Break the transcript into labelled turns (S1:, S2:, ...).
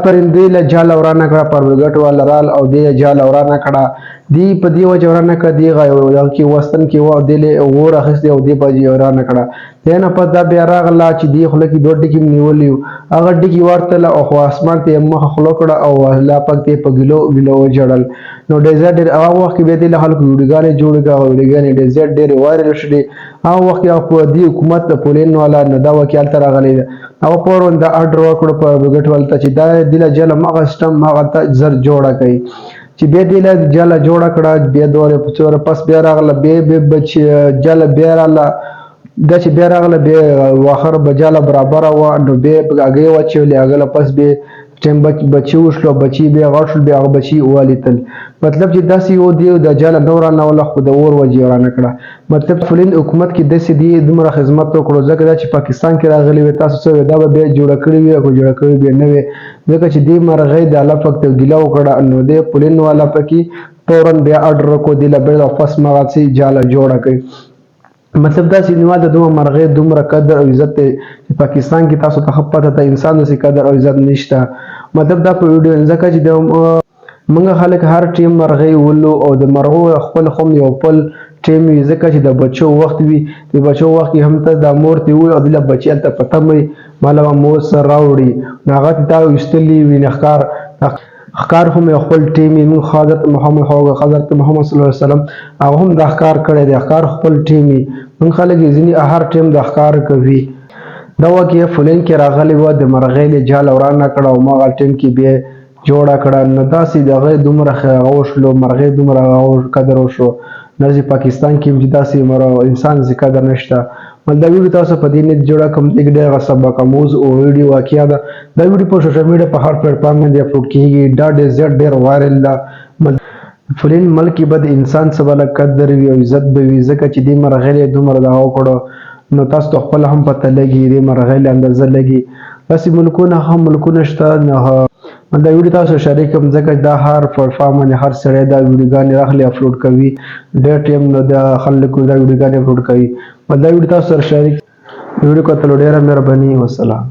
S1: پرندې له جال ورانه کړه پرګټ وال رال او دې جال ورانه کړه دی په دی وجه ورانه کړه دی غو کې وستن کې و دې له اور اخستې او دې په جې ورانه کړه دنه په دا بیا راغلا چې دی خلک دوه ټکی نیولیو هغه ټکی ورته او خو اسمان ته مخ خلو کړه او لا پکې په ګلو جړل نو ډیزرټ هغه وخت کې به دې له خلکو ویډیوګانې جوړ کړه او ویډیوګانې ډیزرټ ډېر وایرل شوه هغه وخت په دې حکومت د پولین والا نه دا وکیل تر غلې او پرون دا اډر وکړ په ګټ ولته چې دا د جل مغه سیستم هغه ته زر جوړه کوي چې به د جل جوړه کړه به دوره په څور پس بیا راغله به بچ جل بیا راغله د چې بیا راغله به واخر بجاله برابر و نو به هغه وچولې هغه پس به ټیم بچي وشلو بچي به غړشل به هغه بچي والیتل مطلب چې داسې یو دی د جل نور نه ولا خو د اور وجیرانه کړه مطلب فلین حکومت کې داسې دی دومره خدمت وکړو ځکه چې پاکستان کې راغلي و تاسو څه دا به جوړ کړی وي او جوړ کړی به نه وي ځکه چې دې مرغې د الله فقط ګیلا وکړه نو دې فلین والا پکې فورن بیا اډر کو دی لبل او پس مغاسي جاله جوړه کړي مطلب دا چې نیواز د دوه مرغې دومره قدر او عزت چې پاکستان کې تاسو ته خپته ته انسان د قدر او عزت نشته مطلب دا په ویډیو ځکه چې د موږ خلک هر ټیم مرغې ولو او د مرغو خپل خم یو خپل ټیم وي ځکه چې د بچو وخت وي د بچو وخت هم ته د مور ته وي او د بچی ته پته مې مالو مور سره راوړي هغه ته وستلی وي ښکار هم یو خپل ټیم موږ حضرت محمد صلی الله علیه وسلم هغه هم د ښکار کړی دی ښکار خپل ټیم موږ خلک ځینې هر ټیم د ښکار کوي دا واقعي فلین کې راغلی و د مرغې له جال ورانه کړه او ما ټیم کې بیا جوړه کړه نو داسې دغه دومره غوښلو مرغې دومره قدر وشو نزي پاکستان کې چې داسې انسان ځکه قدر نشته مل دا ویډیو تاسو په دې نه جوړه کوم یک ډېر سبق اموز او ویډیو واقعیا ده دا ویډیو په سوشل میډیا په هر پلیټ فارم باندې اپلوډ کیږي دا ډېر وایرل ده فلین ملک بد انسان سبا قدر وی او عزت به وی ځکه چې دې مرغې دومره دا وکړو نو تاسو خپل هم پته لګي دې مرغې اندازه لګي بس ملکونه هم ملکونه شته نه دا ویډیو تاسو شریک کوم ځکه دا هر پلیټفارم باندې هر سړی دا ویډیوګانې راخلي اپلوډ کوي ډېر ټیم نو دا خلکو دا ویډیوګانې اپلوډ کوي دا ویډیو تاسو سره شریک ویډیو کتل ډېره مهرباني والسلام